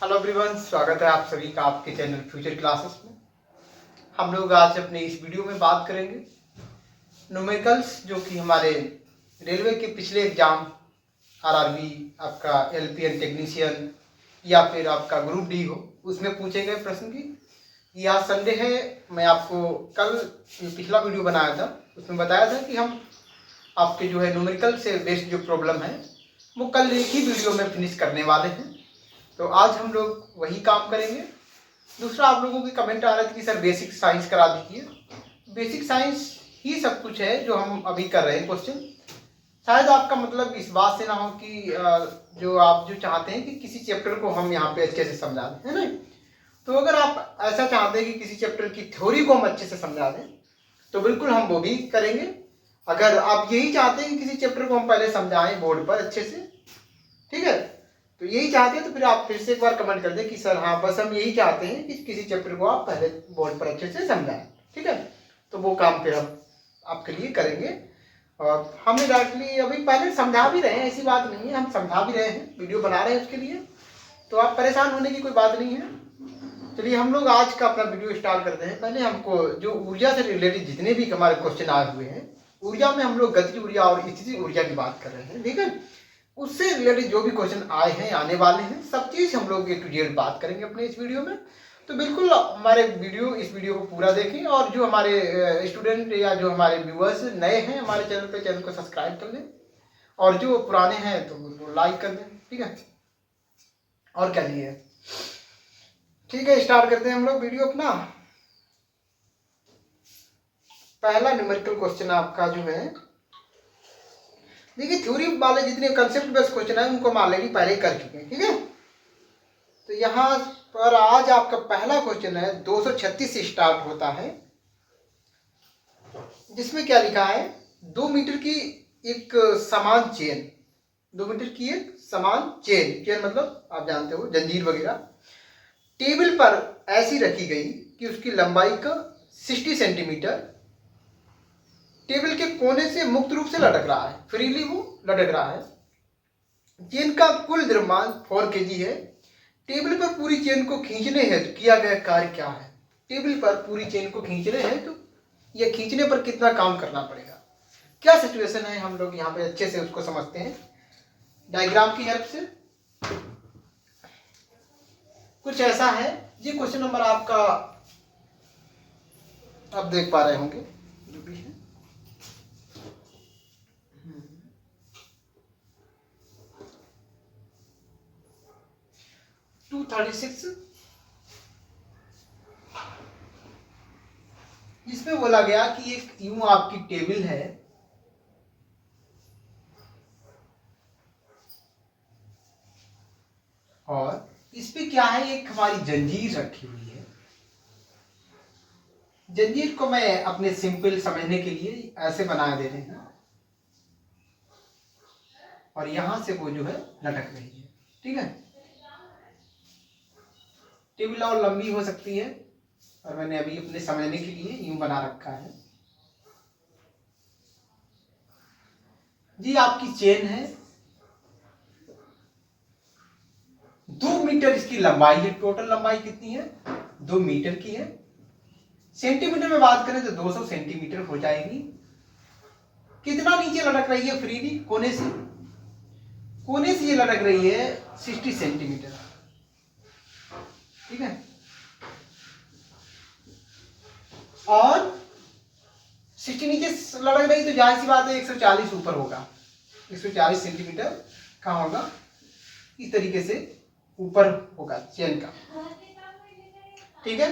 Hello everyone, स्वागत है आप सभी का आपके चैनल फ्यूचर क्लासेस में। हम लोग आज अपने इस वीडियो में बात करेंगे न्यूमेरिकल्स, जो कि हमारे रेलवे के पिछले एग्जाम आरआरबी, आपका एलपीएन टेक्नीशियन या फिर आपका ग्रुप डी हो, उसमें पूछे गए प्रश्न की। यह संडे है। मैं आपको कल पिछला वीडियो बनाया था, उसमें बताया था कि हम आपके जो है न्यूमेरिकल से बेस्ड जो प्रॉब्लम है वो कल एक ही वीडियो में फिनिश करने वाले हैं। तो आज हम लोग वही काम करेंगे। दूसरा, आप लोगों के कमेंट आ रहे थे कि सर बेसिक साइंस करा दीजिए। बेसिक साइंस ही सब कुछ है जो हम अभी कर रहे हैं। क्वेश्चन शायद आपका मतलब इस बात से ना हो कि जो आप जो चाहते हैं कि किसी चैप्टर को हम यहाँ पे अच्छे से समझा दें, है ना। तो अगर आप ऐसा चाहते हैं कि किसी चैप्टर की थ्योरी को हम अच्छे से समझा दें तो बिल्कुल हम वो भी करेंगे। अगर आप यही चाहते हैं कि किसी चैप्टर को हम पहले समझाएं बोर्ड पर अच्छे से, ठीक है, तो यही चाहते हैं तो फिर आप फिर से एक बार कमेंट कर दें कि सर हाँ, बस हम यही चाहते हैं कि किसी चैप्टर को आप पहले बोर्ड पर अच्छे से समझाएं, ठीक है। तो वो काम फिर हम आपके लिए करेंगे। और हमने डायरेक्टली अभी पहले समझा भी रहे हैं, ऐसी बात नहीं है, हम समझा भी रहे हैं, वीडियो बना रहे हैं उसके लिए, तो आप परेशान होने की कोई बात नहीं है। चलिए हम लोग आज का अपना वीडियो स्टार्ट करते हैं। पहले हमको जो ऊर्जा से रिलेटेड जितने भी हमारे क्वेश्चन आए हुए हैं, ऊर्जा में हम लोग गतिज ऊर्जा और स्थितिज ऊर्जा की बात कर रहे हैं, ठीक है। उससे रिलेटेड जो भी क्वेश्चन आए हैं, आने वाले हैं, सब चीज़ हम लोग A to Z बात करेंगे अपने इस वीडियो में। तो बिल्कुल हमारे इस वीडियो को पूरा देखें, और जो हमारे स्टूडेंट या जो हमारे व्यूअर्स नए हैं हमारे चैनल पे, चैनल को सब्सक्राइब कर लें, और जो पुराने हैं तो उनको लाइक कर दें, ठीक है। और क्या चाहिए, ठीक है। स्टार्ट करते हैं हम लोग वीडियो अपना। पहला न्यूमेरिकल क्वेश्चन आपका जो है, देखिए थ्योरी वाले जितने कंसेप्ट बेस्ड क्वेश्चन है उनको हम ऑलरेडी पहले कर चुके हैं, ठीक है। तो यहाँ पर आज आपका पहला क्वेश्चन है 236 से स्टार्ट होता है, जिसमें क्या लिखा है, 2 मीटर की एक समान चेन, 2 मीटर की एक समान चेन मतलब आप जानते हो जंजीर वगैरह, टेबल पर ऐसी रखी गई कि उसकी लंबाई का 60 सेंटीमीटर टेबल के कोने से मुक्त रूप से लटक रहा है, फ्रीली वो लटक रहा है। चेन का कुल द्रव्यमान 4 kg है। टेबल पर पूरी चेन को खींचने हेतु किया गया कार्य क्या है। टेबल पर पूरी चेन को खींचने हैं तो यह खींचने पर कितना काम करना पड़ेगा, क्या सिचुएशन है, हम लोग यहाँ पे अच्छे से उसको समझते हैं डायग्राम की हेल्प से। कुछ ऐसा है, ये क्वेश्चन नंबर आपका आप देख पा रहे होंगे जो भी है। 236, जिसमें बोला गया कि एक यूं आपकी टेबल है, और इस पे क्या है, एक हमारी जंजीर रखी हुई है। जंजीर को मैं अपने सिंपल समझने के लिए ऐसे बना दे रहे हैं, और यहां से वो जो है लटक रही है, ठीक है। टेबल और लंबी हो सकती है, और मैंने अभी अपने समझने के लिए यूं बना रखा है। जी आपकी चेन है, 2 मीटर इसकी लंबाई है। टोटल लंबाई कितनी है, 2 मीटर की है। सेंटीमीटर में बात करें तो 200 सेंटीमीटर हो जाएगी। कितना नीचे लटक रही है फ्रीली, कोने से ये लटक रही है 60 सेंटीमीटर, ठीक है। और 60 नीचे लटक रही तो जाहिर सी बात है 140 ऊपर होगा, 140 सेंटीमीटर कहाँ होगा, इस तरीके से ऊपर होगा चेन का, ठीक है।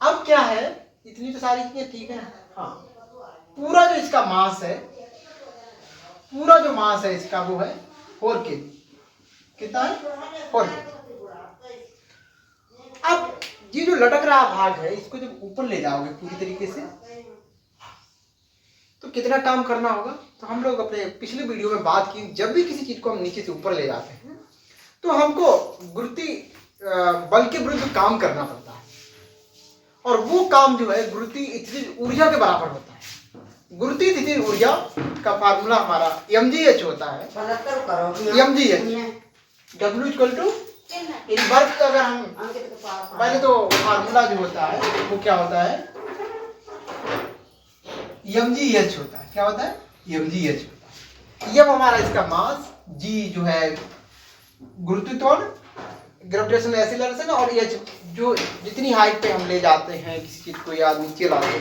अब क्या है, इतनी तो सारी चीजें ठीक है। हाँ, पूरा जो इसका मास है, पूरा जो मास है इसका वो है 4 kg। कितना है, 4 kg। अब ये जो लटक रहा भाग है, इसको जब ऊपर ले जाओगे पूरी तरीके से तो कितना काम करना होगा। तो हम लोग अपने पिछले वीडियो में बात की, जब भी किसी चीज को हम नीचे से ऊपर ले जाते हैं तो हमको गुरुत्वी बल के विरुद्ध काम करना पड़ता है, और वो काम जो है गुरुत्वी स्थितिज ऊर्जा के बराबर होता है। गुरुत्वी स्थितिज ऊर्जा का फार्मूला हमारा mgh होता है, mgh W = इन वर्क का अगर हम पहले तो फार्मूला जो होता है वो क्या होता है, mgh होता है। क्या होता है? mgh होता है। ये हमारा इसका मास, g जो है गुरुत्व त्वरण, ग्रेविटेशनल एक्सीलरेशन, और h जो जितनी हाइट पे हम ले जाते हैं किसी चीज को या नीचे लाते हैं।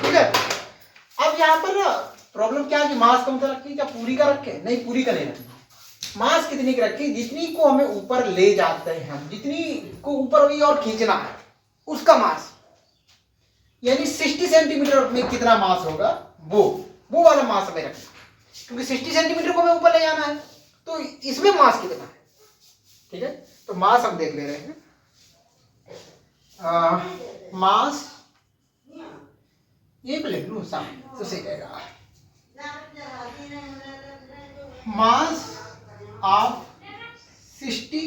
ठीक है, अब यहाँ पर ना प्रॉब्लम क्या है कि मास कम तो रखी, क्या पूरी का रखे? नहीं, पूरी का नहीं रखना। मास कितनी की रखी? जितनी को हमें ऊपर ले जाते हैं हम, जितनी को ऊपर अभी और खींचना है उसका मास, यानी 60 सेंटीमीटर में कितना मास होगा वो वाला मास हमें रखना, क्योंकि 60 सेंटीमीटर को हमें ऊपर ले जाना है, तो इसमें मास कितना है। ठीक है, तो मास हम देख ले रहे हैं। मास ये पे लिख लूं सामने तो सही रहेगा। Mass of 60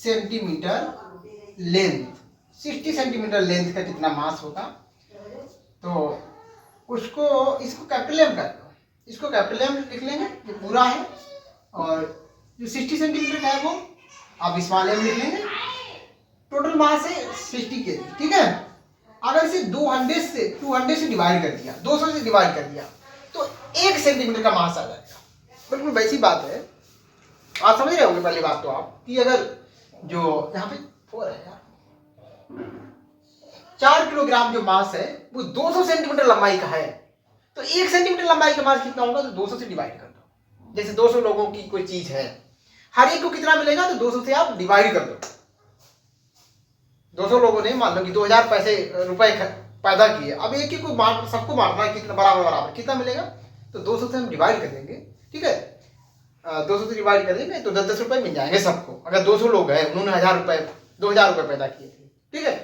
centimetre length, 60 centimetre length का कितना मास होगा, तो उसको इसको कैपिटल एम कर दो, इसको कैपिटल एम लिख लेंगे, ये पूरा है, और जो 60 सेंटीमीटर का है वो आप स्मॉल एम लिख लेंगे। टोटल मास है 60 के जी। ठीक है, अगर इसे 200 से डिवाइड कर दिया, 200 से डिवाइड कर दिया तो 1 सेंटीमीटर का मास आ जाएगा। बिल्कुल वैसी बात है, आप समझ रहे होंगे पहली बात तो आप कि अगर जो यहाँ पे 4 है यार, 4 किलोग्राम जो मास है वो 200 सेंटीमीटर लंबाई का है, तो 1 सेंटीमीटर लंबाई का मास कितना होगा, तो 200 से डिवाइड कर दो। जैसे 200 लोगों की कोई चीज है, हर एक को कितना मिलेगा, तो 200 से आप डिवाइड कर दो। 200 लोगों ने मान लो कि 2000 रुपए पैदा किए, अब एक ही को सबको मारना है, कितना बराबर कितना मिलेगा, तो 200 से हम डिवाइड कर देंगे। ठीक है, 200 से डिवाइड कर देंगे तो 10-10 रुपए मिल जाएंगे सबको। अगर 200 लोग हैं, उन्होंने 2000 रुपए पैदा किए थे, ठीक है,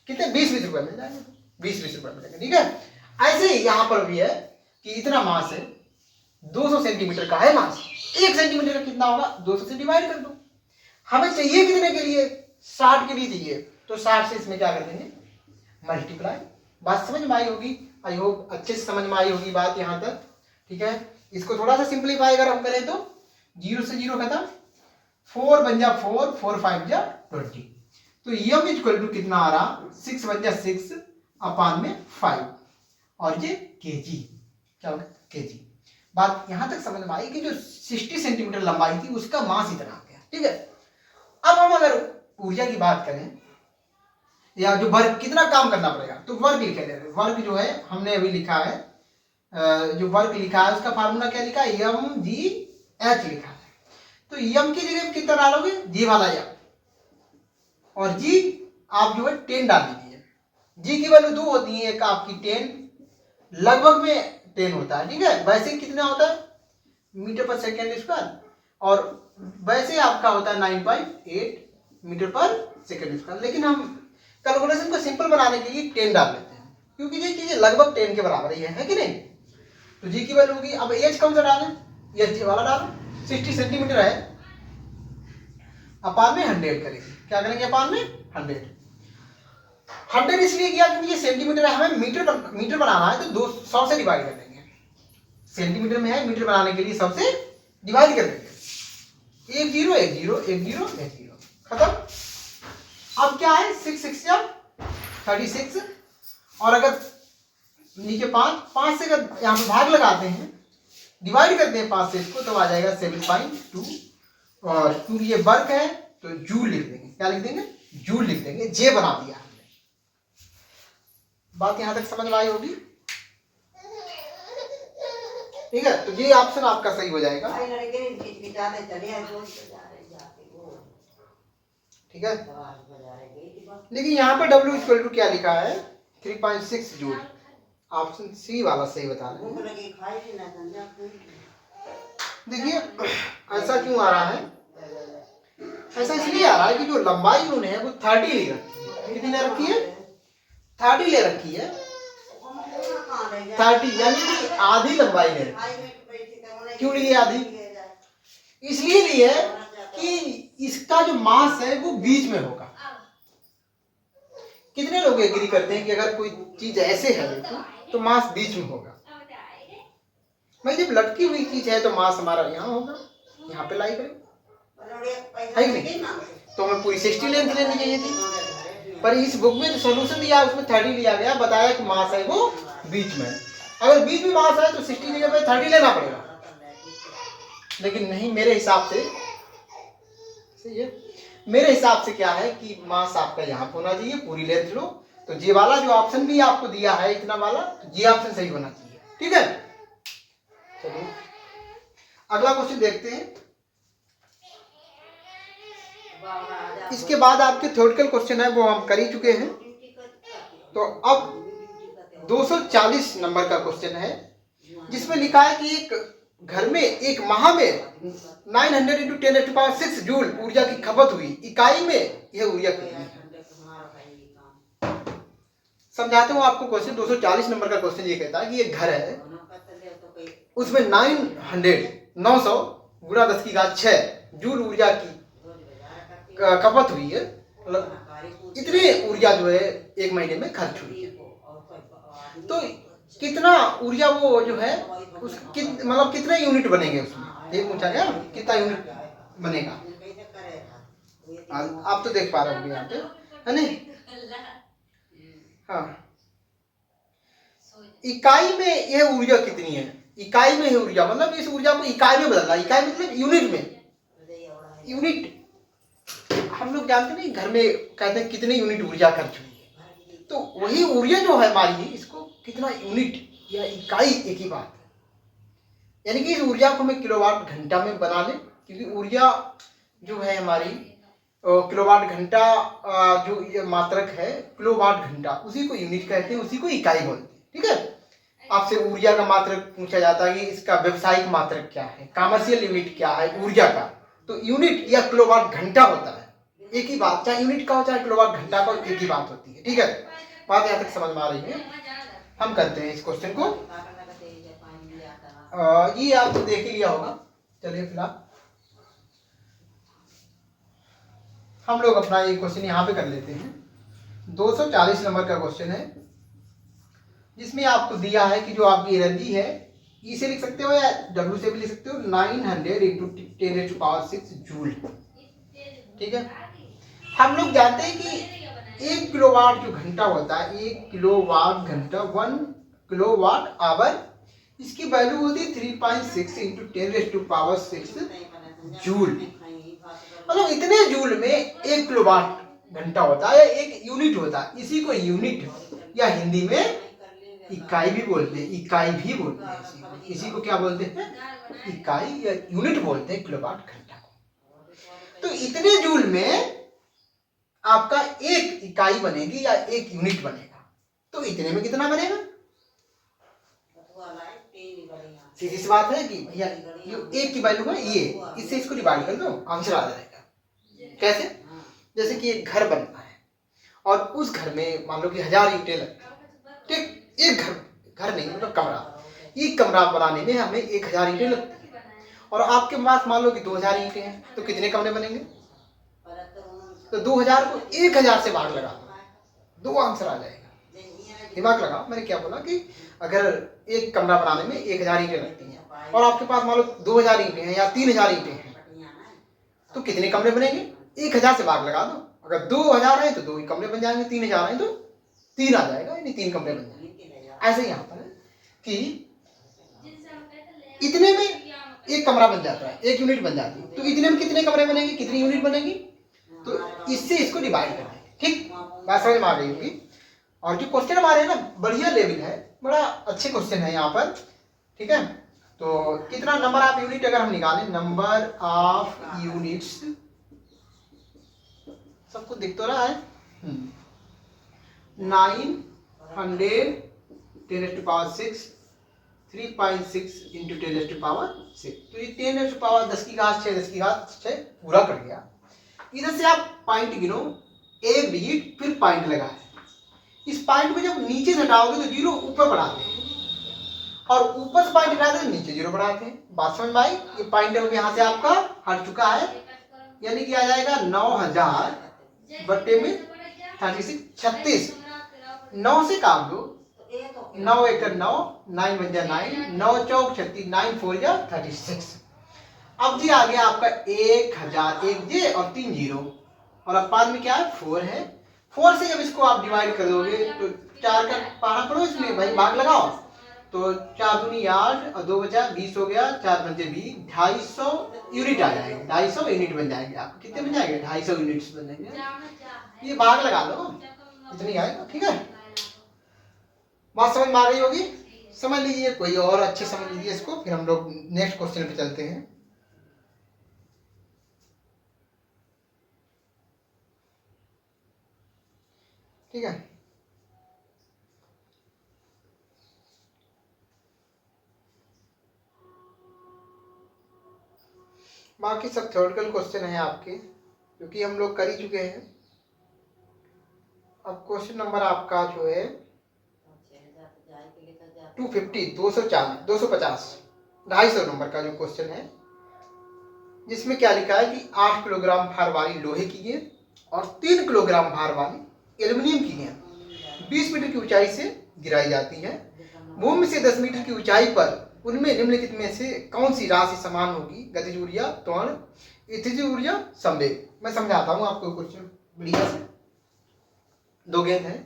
कितने 20-20 रुपए मिल जाएंगे, 20-20 रुपए मिलेंगे। ठीक है, ऐसे ही यहाँ पर भी है कि इतना मास है, 200 सेंटीमीटर का है मास, 1 सेंटीमीटर का कितना होगा, 200 से डिवाइड कर दो। हमें चाहिए कितने के लिए, 60 के लिए चाहिए, तो 60 से इसमें क्या कर देंगे, मल्टीप्लाई। बात समझ में आई होगी, आई होप अच्छे से समझ में आई होगी बात यहाँ तक। ठीक है, इसको थोड़ा सा सिंप्लीफाई अगर हम करें तो 0 से 0 खत्म, 4 बन जा 4, 4 5 जा 20, तो यम इक्वल टू कितना आ रहा, 6 बन जा 6 अपान में 5, और ये केजी, क्या होगा, केजी। बात यहां तक समझ में आई कि जो 60 सेंटीमीटर लंबाई थी उसका मास इतना आ गया। ठीक है, अब हम अगर ऊर्जा की बात करें या जो वर्क कितना काम करना पड़ेगा, तो वर्क लिखे ले, वर्क जो है हमने अभी लिखा है, जो वर्क लिखा है उसका फार्मूला क्या लिखा है, एम जी एच लिखा है, तो एम की जगह कितना डालोगे, जी वाला एम, और जी आप जो है 10 डाल दीजिए। जी की वैल्यू 2 होती है, एक आपकी 10 लगभग में 10 होता है। ठीक है, वैसे कितना होता है, मीटर पर सेकेंड स्क्वायर, और वैसे आपका होता है 9.8 मीटर पर सेकेंड स्क्वायर, लेकिन हम कैलकुलेशन को सिंपल बनाने के लिए 10 डाल लेते हैं, क्योंकि ये चीजें लगभग 10 के बराबर ही है कि नहीं। तो जी की वैल्यू होगी, अब एच कौन सा डालें, एच वाला डालो, 60 सेंटीमीटर है, अपान में 100 करेंगे, क्या करेंगे, अपान में 100 इसलिए किया क्योंकि ये सेंटीमीटर है, हमें मीटर बनाना है, तो 100 से डिवाइड कर देंगे। सेंटीमीटर में है, मीटर बनाने के लिए 100 से डिवाइड कर देंगे। 1 0 1 0 1 0 1 0 खत्म। अब क्या है, 6 6 या 36, और अगर नीचे 5 से अगर यहाँ पे भाग लगाते हैं, डिवाइड करते हैं 5 से इसको, तो आ जाएगा 7.2, और क्योंकि ये वर्क है तो जूल लिख देंगे, क्या लिख देंगे, जूल लिख देंगे, जे बना दिया हमने। बात यहां तक समझ में आई होगी। ठीक है, तो ये ऑप्शन आपका सही हो जाएगा। ठीक है, लेकिन यहाँ पे W इक्वल टू क्या लिखा है, 3.6 जूल, ऑप्शन सी वाला सही बता रहे हैं। देखिए ऐसा क्यों आ रहा है, ऐसा इसलिए आ रहा है कि जो लंबाई उन्होंने है वो 30 ले रखी है, कितनी ले रखी है, 30 ले रखी है, 30 यानी कि आधी लंबाई ले रखी है। क्यों लिए आधी, इसलिए लिए कि इसका जो मास है वो बीच में होगा। कितने लोग एग्री करते हैं कि अगर कोई चीज ऐसे है तो मास बीच में होगा। भाई जब लटकी हुई चीज है तो मास हमारा यहाँ होगा, यहाँ पे लाई करें, है कि नहीं? तो हमें पूरी 60 लेंथ लेनी चाहिए थी, पर इस बुक में जो सोल्यूशन दिया उसमें 30 लिया गया, बताया कि मास है वो बीच में। अगर बीच में मास है तो 60 की जगह 30 लेना पड़ेगा, लेकिन नहीं, मेरे हिसाब से सही है। मेरे हिसाब से क्या है कि मास आपका यहाँ होना चाहिए, पूरी लेंथ लो। तो ये वाला जो ऑप्शन भी आपको दिया है इतना वाला, ये ऑप्शन सही होना चाहिए। ठीक है, चलिए अगला क्वेश्चन देखते हैं। इसके बाद आपके थ्योरेटिकल क्वेश्चन है वो हम कर ही चुके हैं। तो अब 240 नंबर का क्वेश्चन है, जिसमें लिखा है कि एक घर में एक माह में 900 × 10⁶ जूल ऊर्जा की खपत हुई, इकाई में यह ऊर्जा कितनी है? समझाते हूँ आपको क्वेश्चन। 240 नंबर का क्वेश्चन ये कहता है कि एक घर है, उसमें 900 गुणा 10⁶ जूल ऊर्जा की खपत हुई है, मतलब इतनी ऊर्जा जो है एक महीने में खर्च हुई है। तो कितना ऊर्जा वो जो है उस मतलब कितने यूनिट बनेंगे उसमें, ये पूछा गया, कितना यूनिट बनेगा। आप तो देख पा रहे होंगे यहाँ पे, है नहीं? हाँ, इकाई में यह ऊर्जा कितनी है? इकाई में है ऊर्जा, मतलब इस ऊर्जा को इकाई में बदलना। इकाई मतलब यूनिट में, यूनिट हम लोग जानते नहीं, घर में कहते हैं कितने यूनिट ऊर्जा खर्च हुई है, तो वही ऊर्जा जो है हमारी, इसको कितना यूनिट या इकाई एक ही बात है। यानी कि इस ऊर्जा को हमें किलोवाट घंटा में बना लें, क्योंकि ऊर्जा जो है हमारी किलोवाट घंटा जो ये मात्रक है, किलोवाट घंटा, उसी को यूनिट कहते हैं, उसी को इकाई बोलते हैं। ठीक है, आपसे ऊर्जा का मात्रक पूछा जाता है कि इसका व्यवसायिक मात्रक क्या है, कमर्शियल यूनिट क्या है ऊर्जा का, तो यूनिट या किलोवाट घंटा होता है, एक ही बात, चाहे यूनिट का हो चाहे किलोवाट घंटा का, एक ही बात होती है। ठीक है, बात यहाँ तक समझ में आ रही है? हम करते हैं इस क्वेश्चन को। ये आपको देख ही लिया होगा। चलिए फिलहाल हम लोग अपना ये क्वेश्चन यहाँ पे कर लेते हैं। 240 नंबर का क्वेश्चन है, जिसमें आपको दिया है कि जो आपकी एनर्जी है, ई से लिख सकते हो या डब्ल्यू से भी लिख सकते हो, 900 × 10⁶ जूल। ठीक है, हम लोग जानते हैं कि 1 किलोवाट जो घंटा होता है, 1 किलोवाट घंटा 1 किलोवाट आवर, इसकी वैल्यू होती है 3.6 × 10⁶ जूल। मतलब इतने जूल में 1 किलोवाट घंटा होता है या एक यूनिट होता है, इसी को यूनिट या हिंदी में इकाई भी बोलते हैं, इकाई भी बोलते हैं। इसी को क्या बोलते हैं? इकाई या यूनिट बोलते हैं किलोवाट घंटा को। तो इतने जूल में आपका एक इकाई बनेगी या एक यूनिट बनेगा, तो इतने में कितना बनेगा? सीधी सी बात है कि भैया जो एक की वैल्यू है ये, इससे इसको डिवाइड कर दो, आंसर आ जाएगा। कैसे? जैसे कि एक घर बनता है और उस घर में मान लो कि 1000 ईंटें लगती हैं। ठीक, एक घर नहीं मतलब कमरा, एक कमरा बनाने में हमें 1000 ईंटें लगती हैं, और आपके पास मान लो कि 2000 ईंटें हैं, तो कितने कमरे बनेंगे? तो 2000 को 1000 से भाग लगा दो आंसर आ जाएगा। दिमाग लगाओ, मैंने क्या बोला कि अगर एक कमरा बनाने में 1000 ईंटें लगती हैं और आपके पास मान लो 2000 ईंटें हैं या 3000 ईंटें हैं, तो कितने कमरे बनेंगे? 1000 से भाग लगा दो। अगर 2000 है तो 2 ही कमरे बन जाएंगे, 3000 है तो 3 आ जाएगा, यानी 3 कमरे बन जाएंगे। ऐसे यहाँ पर है कि इतने में एक कमरा बन जाता है, एक यूनिट बन जाती है, तो इतने में कितने कमरे बनेंगे, कितनी यूनिट बनेगी? तो इससे इसको डिवाइड करना है। ठीक, बात समझ में आ गई होगी। और जो क्वेश्चन हमारे ना बढ़िया लेवल है, बड़ा अच्छे क्वेश्चन है यहाँ पर। ठीक है, तो कितना नंबर ऑफ यूनिट अगर हम निकालें, नंबर ऑफ यूनिट्स सबको दिख तो रहा है, 900 10⁶ 3.6 × 10⁶, तो ये 10⁻6 पूरा कट गया। इधर से आप पॉइंट गिनो, एक डिजिट फिर पॉइंट लगा है। इस पॉइंट में जब नीचे से हटाओगे तो 0 ऊपर बढ़ाते हैं, और ऊपर से पॉइंट हटाते हैं नीचे 0 बढ़ाते हैं। बात समझ में आई? ये पॉइंट अब यहाँ से आपका हट चुका है, यानी कि आ जाएगा 9000 बट्टे में 36, 36। 9 से काट दो, 9 × 1 = 9, 9 बन जाए 9, 9 × 4 = 36, 9 × 4 = 36। अब जी आ गया आपका 1000, एक जे और 3 जीरो, और अब बाद में क्या है 4 है। 4 से जब इसको आप डिवाइड कर दोगे तो 4 का पारा पड़ो इसमें भाई, भाग लगाओ, तो 4 दूनी 8 और 2 बचा 20 हो गया, 4 पंजे 20, 250 यूनिट आ जाएगा, 250 यूनिट बन जाएंगे आपको। कितने बन जाएंगे? 250 यूनिट्स बन जाएंगे। ये भाग लगा लो, इतनी आएगा। ठीक है, बात समझ में आ गई होगी? समझ लीजिए, कोई और अच्छे समझ लीजिए इसको, फिर हम लोग नेक्स्ट क्वेश्चन पे चलते हैं। ठीक है, बाकी सब थ्योरेटिकल क्वेश्चन है आपके, क्योंकि हम लोग कर ही चुके हैं। अब क्वेश्चन नंबर आपका जो है 250, 240, 250, 250 नंबर का जो क्वेश्चन है, जिसमें क्या लिखा है कि 8 किलोग्राम भार वाली लोहे की गेंद और 3 किलोग्राम भार वाली एल्युमिनियम की गेंद 20 मीटर की ऊंचाई से गिराई जाती है। भूमि से 10 मीटर की ऊंचाई पर उनमें निम्नलिखित में से कौन सी राशि समान होगी? गतिज ऊर्जा, त्वरण, स्थितिज ऊर्जा, संवेग। मैं समझाता हूँ आपको क्वेश्चन बढ़िया से। 2 गेंद है,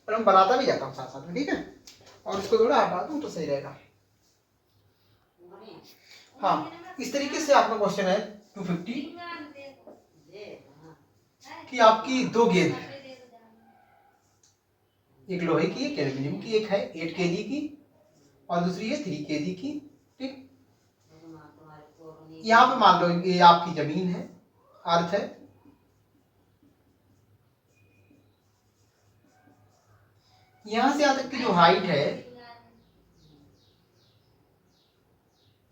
पर मैं बनाता भी जाता हूँ साथ साथ में, ठीक है, और इसको थोड़ा हटा दूँ तो सही रहेगा। हाँ, इस तरीके से आपका क्वेश्चन है 250 कि आपकी 2 गेंद है, एक लोहे की, एक एल्युमिनियम की, एक है 8 kg की और दूसरी है 3 kg की। ठीक, यहाँ पे मान लो ये आपकी जमीन है, अर्थ है, यहां से यहां तक की जो हाइट है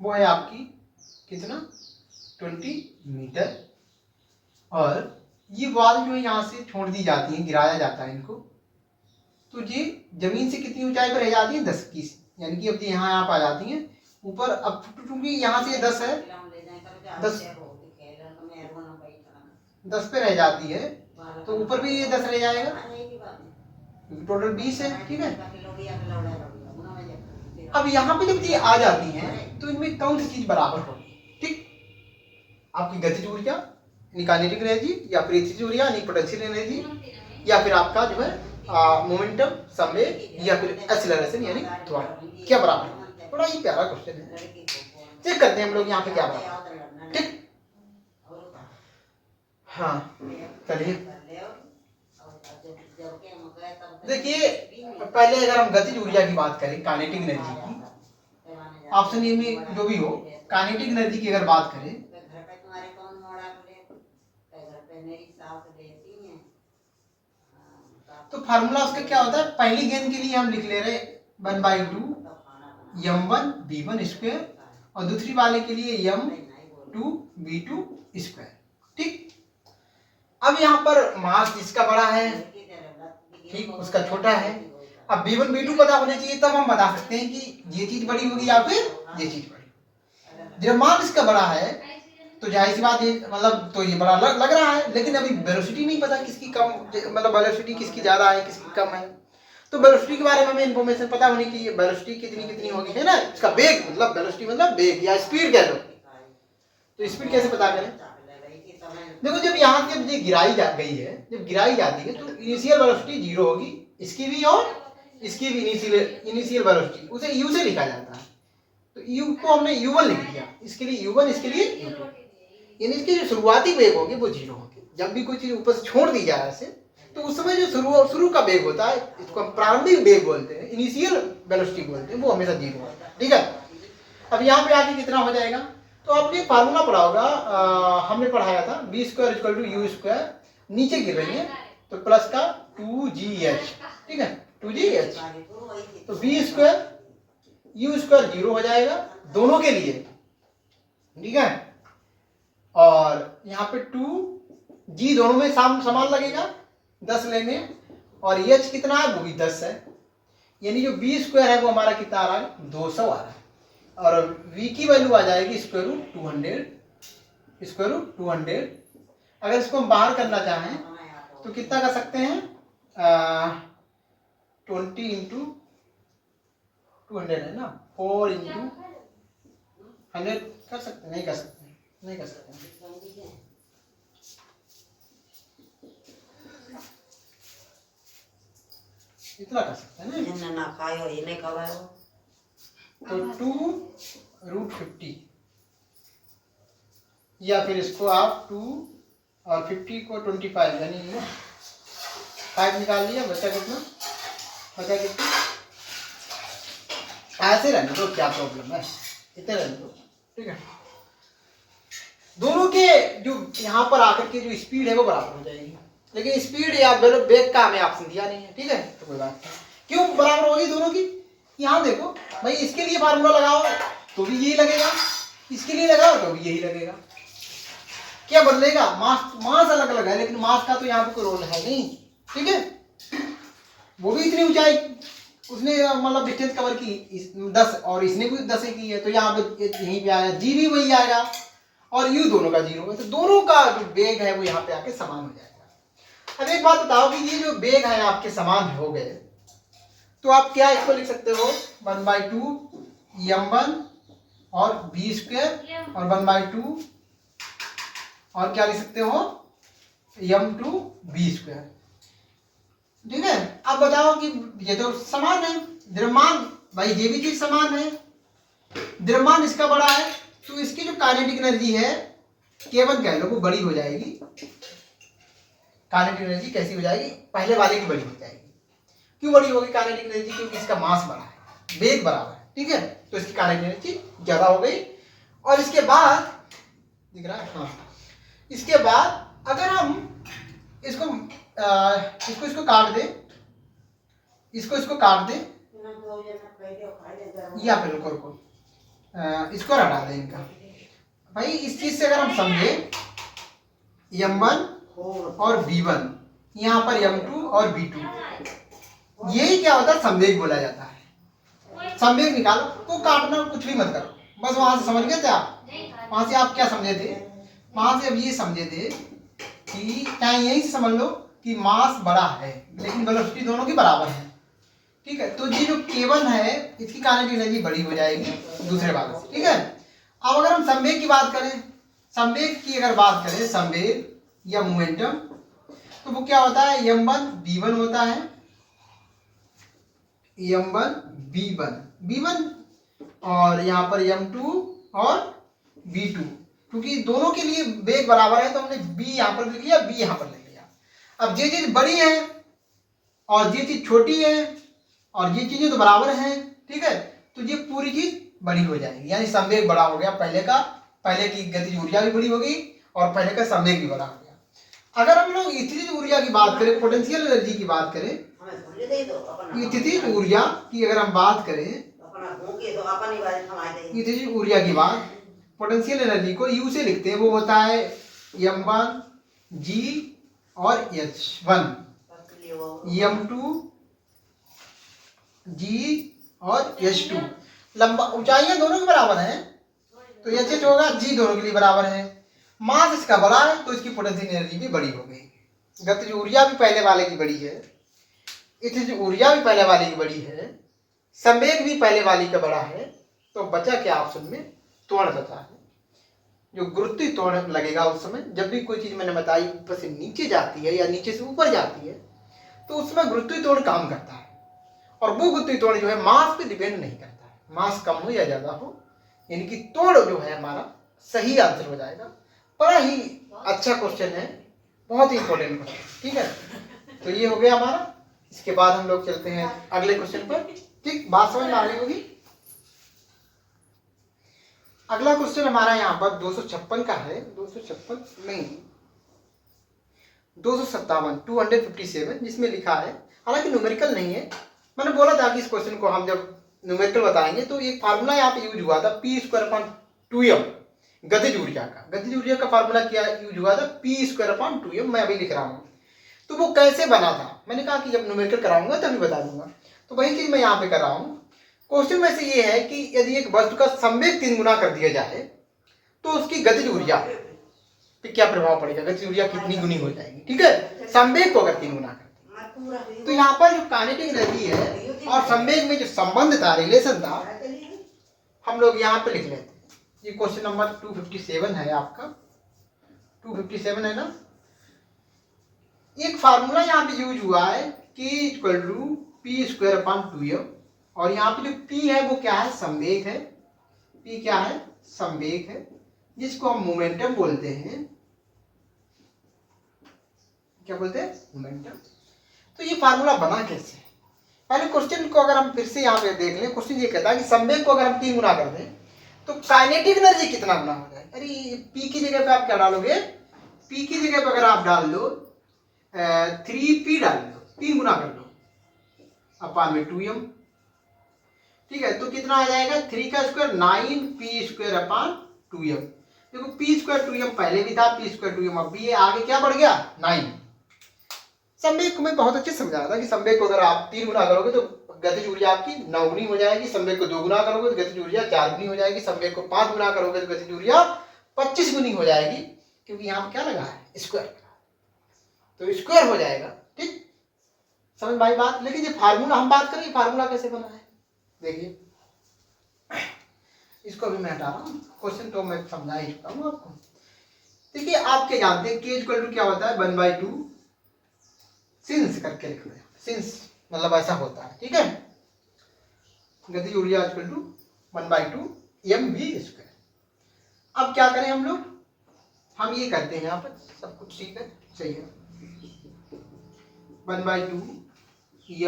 वो है आपकी कितना? 20 मीटर। और ये वॉल जो है यहाँ से छोड़ दी जाती है, गिराया जाता है इनको, तो ये जमीन से कितनी ऊंचाई पर रह जाती है? 10 की, यानी कि अब यहाँ आप आ जाती हैं ऊपर। अब क्योंकि यहाँ से 10 है, 10 पे रह जाती है, तो ऊपर भी ये 10 रह जाएगा, क्योंकि टोटल 20 है। ठीक है, अब यहाँ पे जब ये आ जाती हैं तो इनमें कौन सी चीज बराबर होगी? ठीक, आपकी गतिज ऊर्जा यानी काइनेटिक एनर्जी, या फिर स्थितिज ऊर्जा यानी पोटेंशियल एनर्जी, या फिर आपका जो है मोमेंटम, संवेग, या फिर एक्सीलरेशन यानी त्वरण, क्या बराबर है? बड़ा ही प्यारा क्वेश्चन है, चेक करते हैं हम लोग यहाँ पे क्या बराबर। ठीक, हाँ चलिए देखिए, पहले अगर हम गतिज ऊर्जा की बात करें, काइनेटिक एनर्जी की, ऑप्शन ए में जो भी हो, काइनेटिक एनर्जी की अगर बात करें तो फार्मूला उसका क्या होता है? पहली गेंद के लिए हम लिख ले रहे 1/2 m1 v1 स्क्वायर और दूसरी वाले के लिए m2 v2 स्क्वायर। ठीक, अब यहाँ पर मास जिसका बड़ा है, ठीक, उसका छोटा है। अब v1 v2 पता होने चाहिए, तब हम बता सकते हैं कि ये चीज बड़ी होगी या फिर ये चीज बड़ी। जब मान इसका बड़ा है तो जाहिर सी बात, ये मतलब तो ये बड़ा लग रहा है, लेकिन अभी वेलोसिटी नहीं पता किसकी कम, मतलब वेलोसिटी किसकी ज्यादा है किसकी कम है। तो वेलोसिटी के बारे में हमें इन्फॉर्मेशन पता होनी चाहिए, वेलोसिटी कितनी कितनी होगी, है ना, इसका वेग, मतलब वेलोसिटी मतलब वेग या स्पीड कह लो। तो स्पीड कैसे पता करें? देखो, जब यहाँ से ये गिराई जा गई है, जब गिराई जाती है तो इनिशियल वेलोसिटी 0 होगी, इसकी भी और इसकी भी इनिशियल वेलोसिटी, उसे u से लिखा जाता है। तो u को हमने u1 लिख दिया, इसके लिए u1, इसके लिए u2, यानी इसकी जो शुरुआती वेग होगी वो 0 होगी। जब भी कोई चीज ऊपर से छोड़ दी जाए ऐसे, तो उस समय जो शुरू का वेग होता है, इसको हम प्रारंभिक वेग बोलते हैं, इनिशियल वेलोसिटी बोलते हैं, वो हमेशा 0 होता है। ठीक है, अब यहाँ पे आके कितना हो जाएगा? तो आपने फार्मूला पढ़ा होगा, हमने पढ़ाया था v square equal to u square, नीचे गिर रही है तो प्लस का 2gh, ठीक है, 2gh, तो v स्क्वायर u स्क्वायर 0 हो जाएगा दोनों के लिए। ठीक है, और यहाँ पे 2g दोनों में समान लगेगा, 10 लेंगे, और h कितना है? वो भी 10 है, यानी जो v स्क्वायर है वो हमारा कितना आ रहा है? 200 आ रहा है, और v की वैल्यू आ जाएगी स्क्वायर रूट 200, स्क्वायर रूट 200। अगर इसको हम बाहर करना चाहें तो कितना कर सकते हैं? 20 इंटू 200 है ना, 4 इंटू 100 कर सकते? नहीं कर सकते, नहीं कर सकते हैं। इतना कर सकते हैं ना, ना खायो ये नहीं खाओ। तो 2√50 या फिर इसको आप 2 और 50 को 25 यानी 5 निकाल लिया, बचा कितना, बचा कितना, ऐसे रहने दो, क्या प्रॉब्लम है, इतने रहने दो, ठीक है। दोनों के जो यहाँ पर आकर के जो स्पीड है वो बराबर हो जाएगी, लेकिन स्पीड या वेग का हमें ऑप्शन दिया नहीं है, ठीक है, तो कोई बात नहीं। क्यों बराबर होगी दोनों की, यहाँ देखो भाई, इसके लिए फार्मूला लगाओ तो भी यही लगेगा, इसके लिए लगाओ तो भी यही लगेगा, क्या बदलेगा, मास अलग अलग है, लेकिन मास का तो यहाँ पे कोई रोल है नहीं, ठीक है। वो भी इतनी ऊंचाई उसने मतलब डिस्टेंस कवर की 10 और इसने भी 10 की है, तो यहाँ पे यहीं पे आया, जी भी वही आएगा और यू दोनों का 0 है, तो दोनों का जो वेग है वो यहाँ पे आके समान हो जाएगा। अब एक बात बताओ कि ये जो वेग है आपके समान हो गए, तो आप क्या इसको लिख सकते हो 1/2 m1 और v² और 1/2 और क्या लिख सकते हो m2 v², ठीक है। अब बताओ कि ये तो समान है, द्रव्यमान भाई ये भी चीज समान है, द्रव्यमान इसका बड़ा है, तो इसकी जो काइनेटिक एनर्जी है केवल कह लो वो बड़ी हो जाएगी, काइनेटिक एनर्जी कैसी हो जाएगी, पहले वाले की बड़ी हो जाएगी। क्यों बड़ी होगी काइनेटिक एनर्जी, क्योंकि इसका मास बड़ा है, वेग बराबर है, ठीक है, तो इसकी काइनेटिक एनर्जी ज्यादा हो गई। और इसके बाद दिख रहा है, हाँ, इसके बाद अगर हम इसको काट दें, इसको काट दें, या फिर रुको इसको हटा दें इनका, भाई इस चीज से अगर हम समझे m1 और v1, यहाँ पर m2 और v2, यही क्या होता है संवेग बोला जाता है। संवेग निकालो, को काटना कुछ भी मत करो, बस वहां से समझ गए थे आप, वहां से आप क्या समझे थे, वहां से अब ये समझे थे कि चाहे यही से समझ लो कि मास बड़ा है लेकिन वेलोसिटी दोनों की बराबर है, ठीक है, तो ये जो K1 है इसकी काइनेटिक एनर्जी बड़ी हो जाएगी दूसरे वाले से, ठीक है। अब अगर हम संवेग की बात करें, संवेग की अगर बात करें, संवेग या मोमेंटम, तो वो क्या होता है m1 v1 होता है, m1 v1 और यहाँ पर m2 और v2, क्योंकि दोनों के लिए वेग बराबर है तो हमने b यहाँ पर लिख लिया, b यहाँ पर लिख लिया। अब ये चीज बड़ी है और ये चीज छोटी है और ये चीजें तो बराबर हैं, ठीक है, तो ये पूरी चीज बड़ी हो जाएगी, यानी संवेग बड़ा हो गया, पहले की गतिज ऊर्जा भी बड़ी हो गई और पहले का संवेग भी बड़ा हो गया। अगर हम लोग स्थितिज ऊर्जा की बात करें, पोटेंशियल एनर्जी की बात करें, स्थितिज ऊर्जा की अगर हम बात करें, स्थितिज ऊर्जा की बात, पोटेंशियल एनर्जी को यू से लिखते हैं, वो होता है m1 g और h1, m2 g और h2, लंबा ऊंचाइयां दोनों के बराबर हैं तो h होगा, g दोनों के लिए बराबर है, मास इसका बड़ा है तो इसकी पोटेंशियल एनर्जी भी बड़ी हो गई, गतिज ऊर्जा भी पहले वाले की बड़ी है, स्थितिज ऊर्जा भी पहले वाले की बड़ी है, संवेग भी पहले वाली का बड़ा है, तो बचा क्या ऑप्शन में त्वरण बचा है, जो गुरुत्वीय त्वरण लगेगा उस समय जब भी कोई चीज मैंने बताई ऊपर से नीचे जाती है या नीचे से ऊपर जाती है तो उसमें गुरुत्वीय त्वरण काम करता है, और वो गुरुत्वीय त्वरण जो है मास पे डिपेंड नहीं करता है, मास कम हो या ज्यादा हो, यानी कि त्वरण जो है हमारा सही आंसर हो जाएगा। बड़ा ही अच्छा क्वेश्चन है, बहुत ही इंपॉर्टेंट क्वेश्चन, ठीक है, तो ये हो गया हमारा। इसके बाद हम लोग चलते हैं अगले क्वेश्चन पर, ठीक, बात समझ में आ रही होगी। अगला क्वेश्चन हमारा यहाँ पर 256 का है, 256 नहीं 257, 257, जिसमें लिखा है, हालांकि न्यूमेरिकल नहीं है, मैंने बोला था कि इस क्वेश्चन को हम जब न्यूमेरिकल बताएंगे तो एक फार्मूला यहाँ पे यूज हुआ था p²/2m, गतिज ऊर्जा का फार्मूला क्या यूज हुआ था p²/2m, मैं अभी लिख रहा हूँ, तो वो कैसे बना था, मैंने कहा कि जब न्यूमेरिकल कराऊंगा तभी बता दूंगा, तो वही चीज मैं यहाँ पे कर रहा हूँ। क्वेश्चन में से ये है कि यदि एक वस्तु का संवेग 3 गुना कर दिया जाए तो उसकी गतिज ऊर्जा पे क्या प्रभाव पड़ेगा, गतिज ऊर्जा कितनी गुनी हो जाएगी, ठीक है, संवेग को अगर 3 गुना कर, तो यहाँ पर जो काइनेटिक एनर्जी है और संवेग में जो संबंध था, रिलेशन था, हम लोग यहाँ पे लिख लेते हैं, ये क्वेश्चन नंबर 257 है आपका, 257 है ना। एक फार्मूला यहाँ पे यूज हुआ है k equal to p square upon 2m, और यहाँ पे जो p है वो क्या है, संवेग है। p क्या है, संवेग है, जिसको हम मोमेंटम बोलते हैं। क्या बोलते हैं, मोमेंटम। तो ये फार्मूला बना कैसे, पहले क्वेश्चन को अगर हम फिर से यहाँ पे देख लें। क्वेश्चन ये कहता है कि संवेग को अगर हम 3 गुना कर दें तो काइनेटिक एनर्जी कितना गुना हो जाए। अरे p की जगह पे आप क्या डालोगे, p की जगह पे अगर आप डाल दो 3p डाल दो, 3 गुना कर लो अपॉन में 2m, ठीक है। तो कितना आ जाएगा, 3 का square 9p square upon 2m। देखो p स्क्वायर 2m पहले भी था, p स्क्वायर 2m अब भी है, आगे क्या बढ़ गया 9। संवेग को मैं बहुत अच्छे से समझाया था कि संवेग को अगर आप 3 गुना करोगे तो गतिज ऊर्जा आपकी 9 गुनी हो जाएगी, संवेग को 2 गुना करोगे तो गतिज ऊर्जा 4 गुनी हो जाएगी, संवेग को 5 गुना करोगे तो गतिज ऊर्जा 25 गुनी हो जाएगी, क्योंकि यहाँ पे क्या लगा है, स्क्वायर, तो स्क्वायर हो जाएगा। ठीक, समझ भाई बात। लेकिन ये फार्मूला हम बात करें, फार्मूला कैसे बना है, देखिए इसको अभी मैं हटा रहा हूँ, क्वेश्चन तो मैं समझा ही चुका हूँ आपको। देखिए आपके जानते हैं k इक्वल टू क्या होता है, 1/2 सिंस करके लिख रहे हैं, सिंस मतलब ऐसा होता है, ठीक है। गतिज ऊर्जा इक्वल टू 1/2 mv स्क्वायर। अब क्या करें हम लोग, हम ये करते हैं यहाँ पर, सब कुछ ठीक है, सही है। 1/2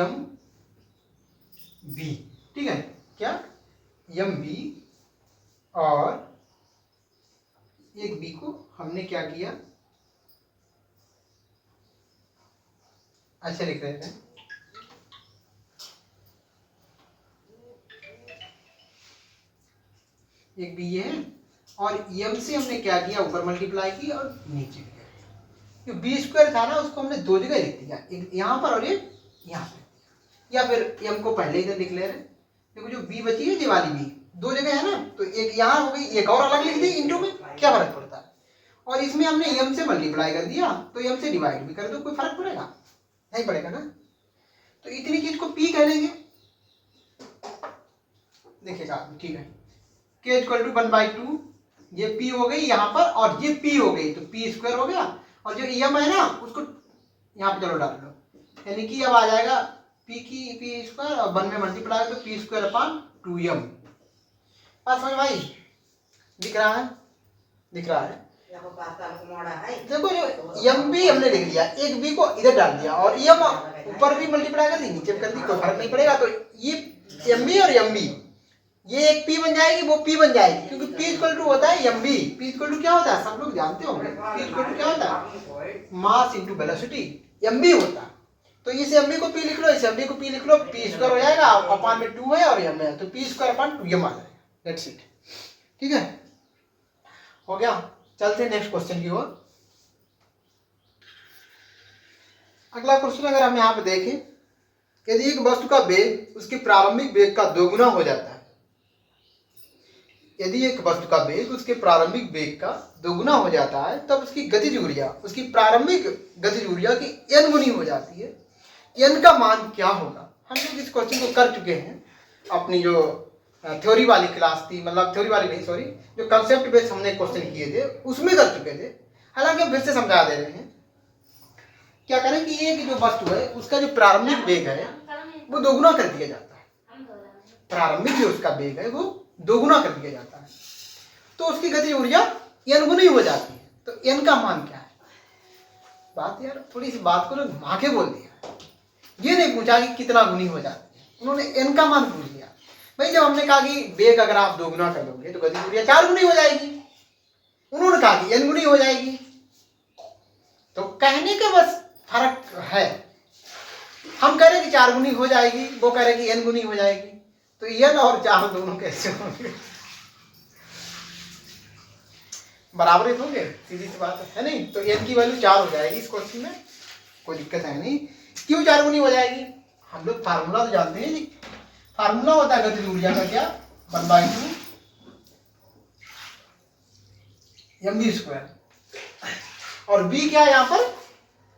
mv, ठीक है, क्या mv, और एक b को हमने क्या किया, ऐसे लिख रहे थे, एक बी है, और एम से हमने क्या किया, ऊपर मल्टीप्लाई की और नीचे किया। जो बी स्क्वायर था ना उसको हमने 2 जगह लिख दिया, एक यहाँ पर और एक यहाँ पर, या फिर एम को पहले इधर लिख ले रहे। देखो जो बी बची है दिवाली बी 2 जगह है ना, तो एक यहाँ हो गई, एक और अलग लिख दी इंटू में, क्या फर्क पड़ता है। और इसमें हमने एम से मल्टीप्लाई कर दिया तो एम से डिवाइड भी कर दो, कोई फर्क पड़ेगा नहीं पड़ेगा ना। तो इतनी चीज को पी कह लेंगे, देखिएगा ठीक है। k इक्वल टू 1/2, ये p हो गई यहाँ पर और ये p हो गई, तो p स्क्वायर हो गया, और जो em है ना उसको यहाँ पे चलो डाल लो, यानी कि अब आ जाएगा p स्क्वायर और 1 में मल्टीप्लाई तो p स्क्वायर अपॉन 2m। बात समझ भाई, दिख रहा है, दिख रहा है। देखो जो एम भी हमने लिख दिया, एक बी को इधर डाल दिया और एम ऊपर भी मल्टीप्लाई कर दी नीचे भी कर दी, कोई फर्क नहीं पड़ेगा। तो ये एम बी और एम बी, ये एक पी बन जाएगी, वो पी बन जाएगी, क्योंकि पी इक्वल टू होता है m v. P equal to क्या होता है, सब लोग जानते होंगे, पी इक्वल टू क्या होता है, mass into velocity, m v होता है। तो इस एम बी को पी लिख लो, इस एम बी को पी लिख लो, पी स्क्वायर हो जाएगा, अपॉन में 2 है और एम है, तो पी स्क्वायर अपॉन 2m आ जाएगा, दैट्स इट। ठीक है, हो गया। चलते हैं नेक्स्ट क्वेश्चन की ओर। अगला क्वेश्चन अगर हम यहाँ पे देखें, यदि एक वस्तु का वेग उसके प्रारंभिक वेग का 2 गुना हो जाता है, यदि एक वस्तु का वेग उसके प्रारंभिक वेग का 2 गुना हो जाता है, तब उसकी गतिज ऊर्जा उसकी प्रारंभिक गतिज ऊर्जा की n गुनी हो जाती है। n का मान क्या होगा। हम लोग इस क्वेश्चन को कर चुके हैं अपनी जो थ्योरी वाली क्लास थी, मतलब थ्योरी वाली नहीं सॉरी, जो कंसेप्ट बेस्ड हमने क्वेश्चन किए थे उसमें कर चुके थे। हालांकि हम फिर से समझा दे रहे हैं। क्या करें कि एक जो वस्तु है उसका जो प्रारंभिक वेग है वो 2 गुना कर दिया जाता है, प्रारंभिक जो उसका वेग है वो 2 गुना कर दिया जाता है, तो उसकी गतिज ऊर्जा n गुनी हो जाती है। तो n का मान क्या है। बात यार थोड़ी सी बात को घुमा के बोल दिया, ये नहीं पूछा कि कितना गुनी हो जाती है, उन्होंने n का मान पूछ लिया। भाई जब हमने कहा कि वेग अगर आप 2 गुना कर लोगे तो गतिज ऊर्जा 4 गुनी हो जाएगी, उन्होंने कहा कि n गुनी हो जाएगी। तो कहने का बस फर्क है, हम कह रहे कि 4 गुनी हो जाएगी, वो कह रहे कि n गुनी हो जाएगी, तो n और 4 दोनों कैसे होंगे, बराबर ही होंगे, सीधी सी बात है नहीं। तो n की वैल्यू 4 हो जाएगी इस क्वेश्चन में, कोई दिक्कत है नहीं। क्यों 4 गुनी हो जाएगी, हम लोग फार्मूला तो जानते हैं, फार्मूला होता है गतिज ऊर्जा का क्या, 1/2 mv स्क्वायर, और b क्या है यहाँ पर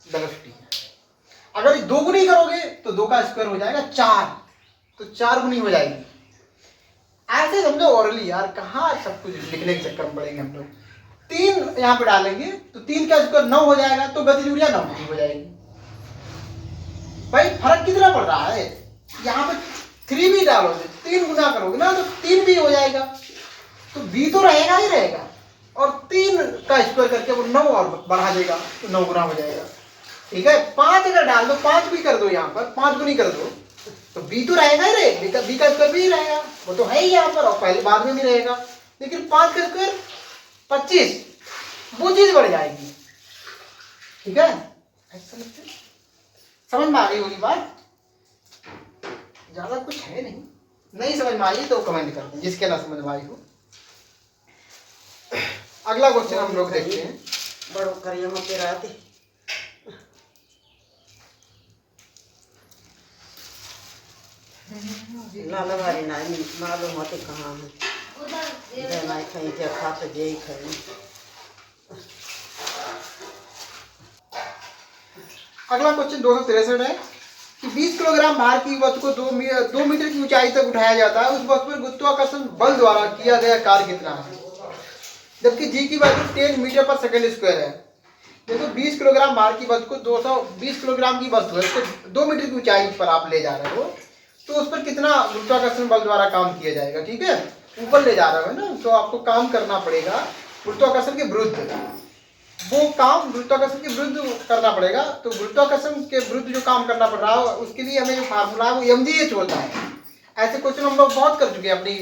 वेलोसिटी है। अगर 2 गुनी करोगे तो 2 का स्क्वायर हो जाएगा 4, तो 4 गुनी हो जाएगी। ऐसे समझो ओरली यार, कहाँ सब कुछ लिखने के चक्कर में पड़ेंगे हम लोग। 3 यहाँ पे डालेंगे तो 3 का स्क्वायर 9 हो जाएगा, तो गति ऊर्जा 9 की हो जाएगी। भाई फर्क कितना पड़ रहा है, यहाँ पे 3 भी डालोगे, 3 गुना करोगे ना तो 3 भी हो जाएगा, तो बी तो रहेगा ही रहेगा, और 3 का स्क्वायर करके वो 9 और बढ़ा देगा तो 9 गुना हो जाएगा। ठीक है, 5 अगर डाल दो, 5 भी कर दो, यहाँ पर 5 गुनी कर दो, तो बी तो रहेगा ही रहेगा, बी का स्क्वायर भी रहेगा, वो तो है ही यहाँ पर, और पहले बाद में भी रहेगा। लेकिन 5 का स्क्वायर 25, वो चीज बढ़ जाएगी। ठीक है, ऐसा लगता है समझ में आ गई होगी बात, ज्यादा कुछ है नहीं। नहीं समझ में आई तो कमेंट कर दें, जिसके ना समझ में आई हो। अगला क्वेश्चन हम लोग देखते हैं। बड़ो करिए मत रात लाल वाली नानी मालूम होते कहाँ है देना कहीं के खाते जे खाई। अगला क्वेश्चन 263 है कि 20 किलोग्राम भार की वस्तु को 2 मीटर की ऊंचाई तक उठाया जाता है, उस वस्तु पर गुरुत्वाकर्षण बल द्वारा किया गया कार्य कितना है, जबकि जी की वैल्यू 10 मीटर पर सेकंड स्क्वायर है। देखो 20 किलोग्राम भार की वस्तु को 220 किलोग्राम की वस्तु है, उसको 2 मीटर की ऊंचाई पर आप ले जा रहे हो, तो उस पर कितना गुरुत्वाकर्षण बल द्वारा काम किया जाएगा। ठीक है, ऊपर ले जा रहे हो ना, तो आपको काम करना पड़ेगा गुरुत्वाकर्षण के विरुद्ध, वो काम गुरुत्वाकर्षण के विरुद्ध करना पड़ेगा। तो गुरुत्वाकर्षण के विरुद्ध जो काम करना पड़ रहा है, उसके लिए हमें जो फार्मूला है वो mgh होता है। ऐसे क्वेश्चन हम लोग बहुत कर चुके हैं अपनी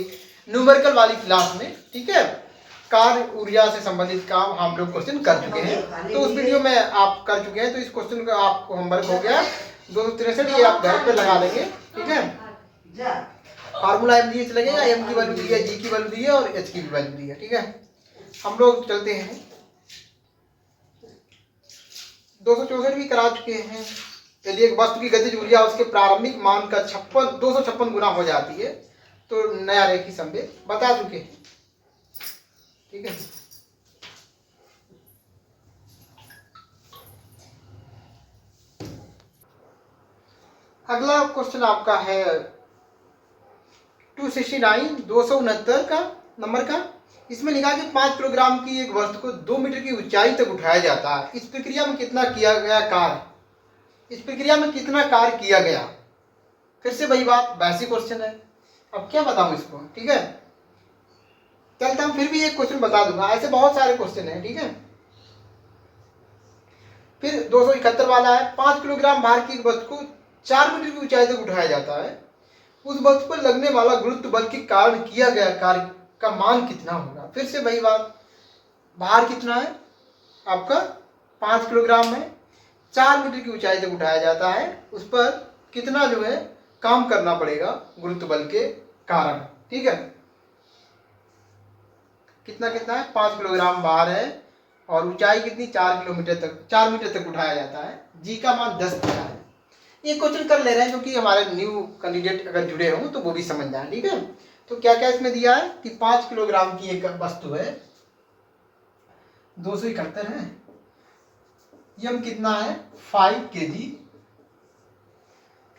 न्यूमेरिकल वाली क्लास में। ठीक है, कार्य ऊर्जा से संबंधित काम हम लोग क्वेश्चन कर चुके हैं, तो उस वीडियो में आप कर चुके हैं, तो इस क्वेश्चन का आपको होमवर्क हो गया 263, ये आप घर पे लगा लेंगे। ठीक है, फार्मूला mgh लगेगा, m की वैल्यू दी है, g की वैल्यू दी है और h की वैल्यू दी है। ठीक है, हम लोग चलते हैं 264 भी करा चुके हैं। यदि एक वस्तु की गतिज ऊर्जा उसके प्रारंभिक मान का 256 गुना हो जाती है तो नया रेखी संवेग बता चुके हैं। ठीक है, अगला क्वेश्चन आपका है 269 का नंबर का। इसमें लिखा कि 5 किलोग्राम की एक वस्तु को 2 मीटर की ऊंचाई तक उठाया जाता है, इस प्रक्रिया में कितना किया गया कार्य, इस प्रक्रिया में कितना कार्य किया गया। फिर से वही बात, वैसी क्वेश्चन है, अब क्या बताऊं इसको। ठीक है, चलते हम फिर भी एक क्वेश्चन बता दूंगा, ऐसे बहुत सारे क्वेश्चन है। ठीक है, फिर 271 वाला है, 5 किलोग्राम भार की वस्तु को 4 मीटर की ऊंचाई तक उठाया जाता है, उस वस्तु पर लगने वाला गुरुत्व बल के कारण किया गया कार्य का मान कितना होगा। फिर से वही बात, भार कितना है आपका 5 किलोग्राम है, 4 मीटर की ऊंचाई तक उठाया जाता है, उस पर कितना जो है काम करना पड़ेगा गुरुत्व बल के कारण। ठीक है, कितना कितना है 5 किलोग्राम भार है और ऊंचाई कितनी 4 मीटर तक उठाया जाता है, जी का मान 10 दिया है। ये क्वेश्चन कर ले रहे हैं क्योंकि हमारे न्यू कैंडिडेट अगर जुड़े हों तो वो भी समझ जाए। ठीक है, तो क्या क्या इसमें दिया है कि 5 किलोग्राम की एक वस्तु है, 271 है, यम कितना है 5 kg,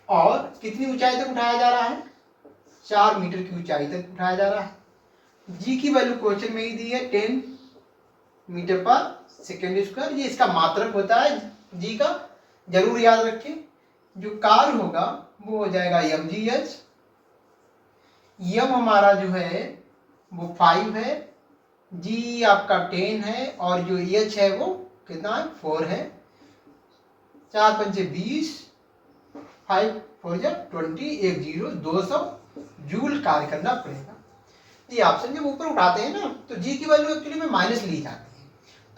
और कितनी ऊंचाई तक उठाया जा रहा है 4 मीटर की ऊंचाई तक उठाया जा रहा है। जी की वैल्यू क्वेश्चन में ही दी है 10 मीटर पर सेकेंड स्क्वायर, ये इसका मात्रक होता है जी का, जरूर याद रखें। जो कार्य होगा वो हो जाएगा mgh, यम हमारा जो है वो 5 है, जी आपका 10 है, और जो एच है वो कितना है 4 है, 4 पंचे 20, 5 4 जा 20, 200 जूल कार्य करना पड़ेगा। ये ऑप्शन जब ऊपर उठाते हैं ना तो जी की वैल्यू एक्चुअली में माइनस ली जाती है,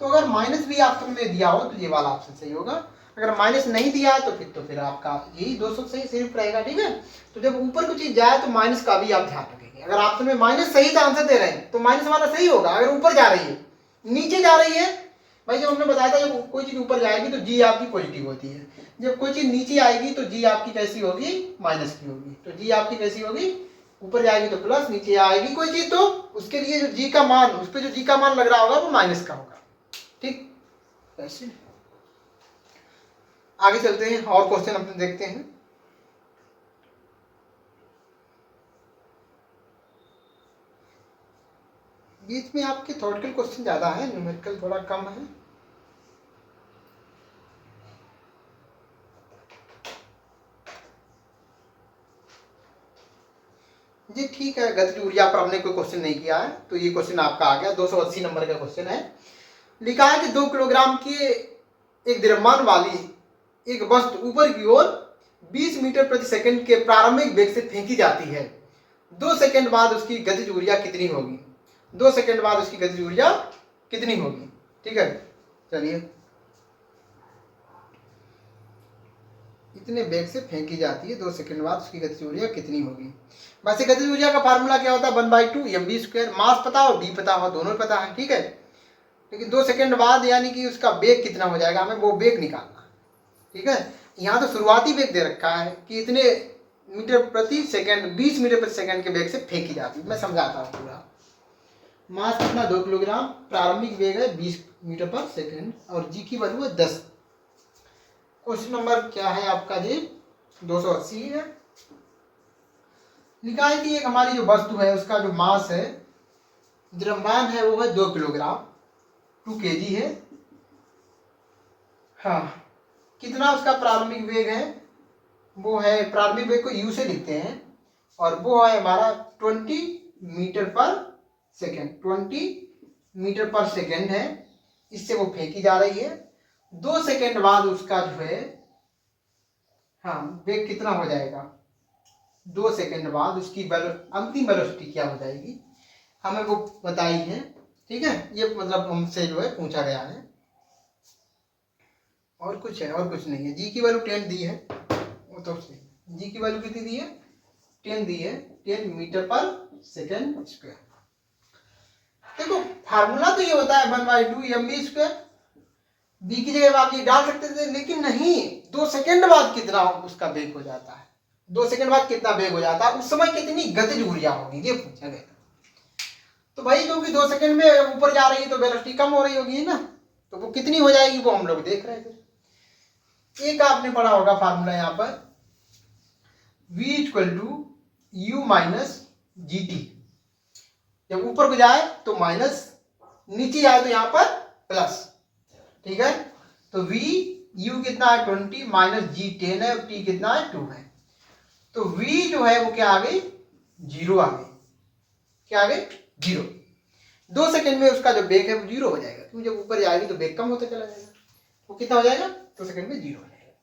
तो अगर माइनस भी ऑप्शन में दिया हो तो ये वाला ऑप्शन सही होगा, अगर माइनस नहीं दिया है तो फिर आपका यही 200 सही सिर्फ रहेगा। ठीक है, तो जब ऊपर कुछ चीज जाए तो माइनस का भी आप ध्यान रखेंगे। अगर ऑप्शन में माइनस सही का आंसर दे रहे हैं तो माइनस हमारा सही होगा, अगर ऊपर जा रही है नीचे जा रही है, भाई जब हमने बताया था जब कोई चीज ऊपर जाएगी तो जी आपकी पॉजिटिव होती है, जब कोई चीज नीचे आएगी तो जी आपकी कैसी होगी माइनस की होगी। तो जी आपकी कैसी होगी, ऊपर जाएगी तो प्लस, नीचे आएगी कोई चीज तो उसके लिए जो जी का मान, उस पर जो जी का मान लग रहा होगा वो माइनस का होगा। ठीक, ऐसे आगे चलते हैं और क्वेश्चन अपने देखते हैं। बीच में आपके थ्योरेटिकल क्वेश्चन ज़्यादा है, न्यूमेरिकल थोड़ा कम है। जी ठीक है, गतिज ऊर्जा पर हमने कोई क्वेश्चन नहीं किया है, तो ये क्वेश्चन आपका आ गया। 280 नंबर का क्वेश्चन है। लिखा है कि 2 किलोग्राम के एक द्रव्यमान वाली एक वस्तु ऊपर की ओर 20 मीटर प्रति सेकंड के प्रारंभिक वेग से फेंकी जाती है। 2 सेकंड बाद उसकी गतिज ऊर्जा कितनी होगी? 2 सेकंड बाद उसकी गतिज ऊर्जा कितनी होगी? ठीक है, चलिए। इतने वेग से फेंकी जाती है, 2 सेकंड बाद उसकी गतिज ऊर्जा कितनी होगी? वैसे गतिज ऊर्जा का फार्मूला क्या होता है? 1/2 mv²। मास पता हो, डी पता हो, दोनों पता है, ठीक है। लेकिन 2 सेकंड बाद यानी कि उसका वेग कितना हो जाएगा, हमें वो वेग निकालना है, ठीक है। यहाँ तो शुरुआती वेग दे रखा है कि इतने मीटर प्रति सेकंड, 20 मीटर प्रति सेकंड के वेग से फेंकी जाती है। मैं समझाता हूँ पूरा। मास कितना? 2 किलोग्राम। प्रारंभिक वेग है 20 मीटर पर सेकंड और जी की वैल्यू है 10। क्वेश्चन नंबर क्या है आपका जी? 280 है। लिखा है कि एक हमारी जो वस्तु है उसका जो मास है, द्रव्यमान है, वो है 2 किलोग्राम, 2 kg है। हाँ, कितना उसका प्रारंभिक वेग है? वो है, प्रारंभिक वेग को u से लिखते हैं और वो है हमारा 20 मीटर पर सेकेंड। 20 मीटर पर सेकेंड है। इससे वो फेंकी जा रही है। 2 सेकेंड बाद उसका जो है, हाँ, वेग कितना हो जाएगा? 2 सेकेंड बाद उसकी अंतिम वेलोसिटी क्या हो जाएगी, हमें वो बताई है, ठीक है। ये मतलब हमसे जो है पूछा गया है, और कुछ है, और कुछ नहीं है। जी की वैल्यू 10 दी है, वो तो सही। जी की वैल्यू कितनी दी है? 10 दी है, 10 मीटर पर सेकेंड स्क्वायर। देखो फार्मूला तो ये होता है 1/2 mv²। बी की जगह आप ये डाल सकते थे, लेकिन नहीं। 2 सेकेंड बाद कितना उसका वेग हो जाता है? 2 सेकेंड बाद कितना वेग हो जाता है, उस समय कितनी गतिज ऊर्जा होगी, ये पूछा गया। तो भाई क्योंकि 2 सेकेंड में ऊपर जा रही है तो वेलोसिटी कम हो रही होगी ना, तो वो कितनी हो जाएगी वो हम लोग देख रहे थे। एक आपने पढ़ा होगा फार्मूला यहाँ पर, v = u - gt। जब ऊपर को जाए तो माइनस, नीचे आए तो यहाँ पर प्लस, ठीक है। तो v, u कितना है 20 माइनस g 10 है और t कितना है 2 है। तो v जो है वो क्या आ गई? 0 आ गई। क्या आ गई? 0। 2 सेकंड में उसका जो वेग है वो 0 हो जाएगा, क्योंकि जब ऊपर जाएगी तो वेग कम होता चला जाएगा। वो कितना हो जाएगा? 2 सेकंड में 0 हो जाएगा।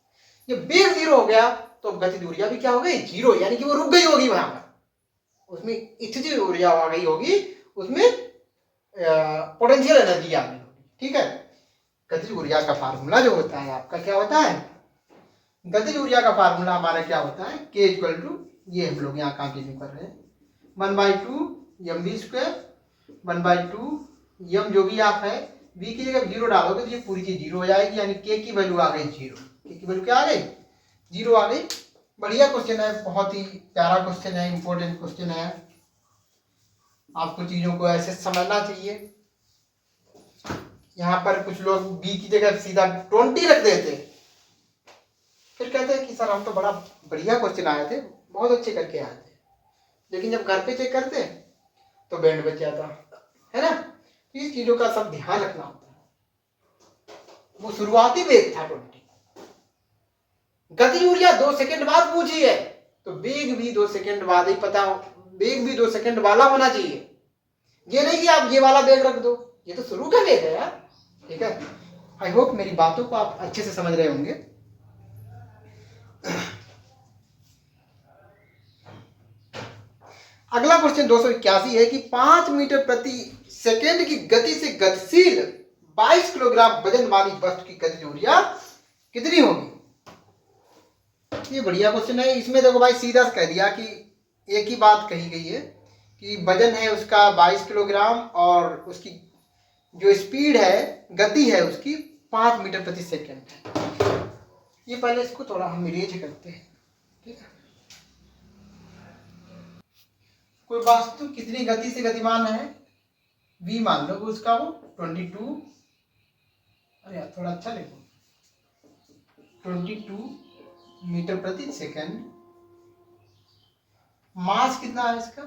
जब वेग 0 हो गया तो गतिज ऊर्जा भी क्या हो गई? 0, यानी कि वो रुक गई होगी वहां पर। उसमें स्थितिज ऊर्जा आ गई होगी, उसमें पोटेंशियल एनर्जी आ गई होगी, ठीक है। गतिज ऊर्जा का फार्मूला जो होता है आपका क्या होता है? गतिज ऊर्जा का फार्मूला हमारा क्या होता है? K = ये हम लोग यहाँ कंटिन्यू कर रहे हैं, 1/2 mv²। 1/2 m जो भी आप है, v की जगह 0 डालोगे तो ये पूरी चीज 0 हो जाएगी, यानी k की वैल्यू आ गई 0। k की वैल्यू क्या आ गई? 0 आ गई। बढ़िया क्वेश्चन है, बहुत ही प्यारा क्वेश्चन है, इंपॉर्टेंट क्वेश्चन है। आपको चीजों को ऐसे समझना चाहिए। यहाँ पर कुछ लोग b की जगह सीधा 20 रख देते, फिर कहते हैं कि सर हम तो बड़ा बढ़िया क्वेश्चन आए थे, बहुत अच्छे करके आए थे, लेकिन जब घर पे चेक करते तो बैंड बच जाता है ना। तो इस चीजों का सब ध्यान रखना होता है। वो शुरुआती वेग था 20। गति ऊर्जा 2 सेकंड बाद पूछी है, तो वेग भी 2 सेकंड बाद ही पता हो, वेग भी 2 सेकंड वाला होना चाहिए। ये नहीं कि आप ये वाला वेग रख दो, ये तो शुरू का वेग है यार, ठीक है। आई होप मेरी बातों को आप अच्छे से समझ रहे होंगे। अगला क्वेश्चन 281 है कि 5 मीटर प्रति सेकेंड की गति से गतिशील 22 किलोग्राम वजन वाली वस्तु की गतिज ऊर्जा कितनी होगी? ये बढ़िया क्वेश्चन है। इसमें देखो भाई सीधा कह दिया कि एक ही बात कही गई है कि वजन है उसका 22 किलोग्राम और उसकी जो स्पीड है, गति है उसकी 5 मीटर प्रति सेकेंड है। ये पहले इसको थोड़ा हम इरेज करते हैं, ठीक है। कोई वस्तु कितनी गति से गतिमान है? v मान लो उसका वो 22, अरे यार थोड़ा अच्छा लिखो, 22 मीटर प्रति सेकंड। मास कितना है इसका?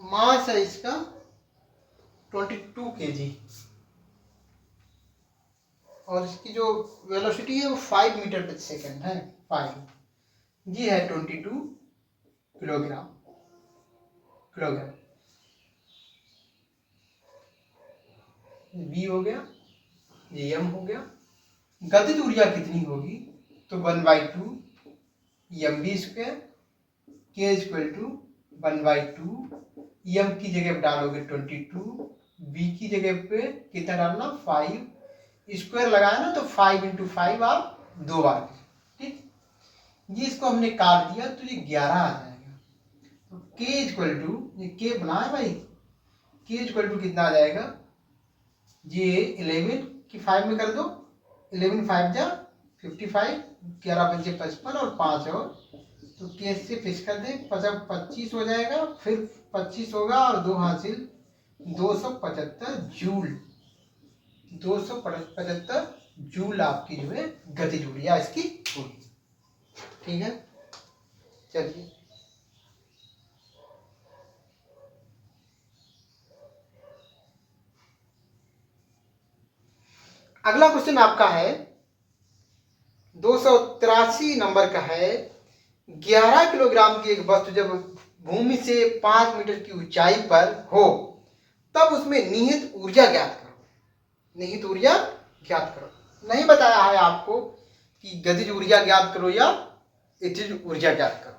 मास है इसका 22 kg और इसकी जो वेलोसिटी है वो 5 मीटर प्रति सेकंड है। 5 जी है 22 किलोग्राम। बी हो गया, ये एम हो गया। गतिज ऊर्जा कितनी होगी? तो 1/2 एम बी स्क्वायर के इक्वल टू 1/2 एम की जगह पे डालोगे 22, बी की जगह पे कितना डालना 5, स्क्वायर लगाया ना तो 5 × 5 आप 2 बार, ठीक। ये इसको हमने काट दिया तो ये 11 आ जाएगा। तो के इक्वल टू, ये के बना है भाई, के इक्वल टू कितना आ जाएगा? ये 11 की 5 में कर दो, 11 5 जा 55, 11 5 55 और 5 और, तो के से फिक्स कर दे 25 हो जाएगा, फिर 25 होगा और 2 हासिल 275 जूल। 275 जूल आपकी जो है गतिज ऊर्जा इसकी होगी, ठीक है। चलिए अगला क्वेश्चन आपका है 283 नंबर का है। 11 किलोग्राम की एक वस्तु जब भूमि से 5 मीटर की ऊंचाई पर हो तब उसमें निहित ऊर्जा ज्ञात करो। निहित ऊर्जा ज्ञात करो। नहीं बताया है आपको कि गतिज ऊर्जा ज्ञात करो या स्थितिज ऊर्जा ज्ञात करो।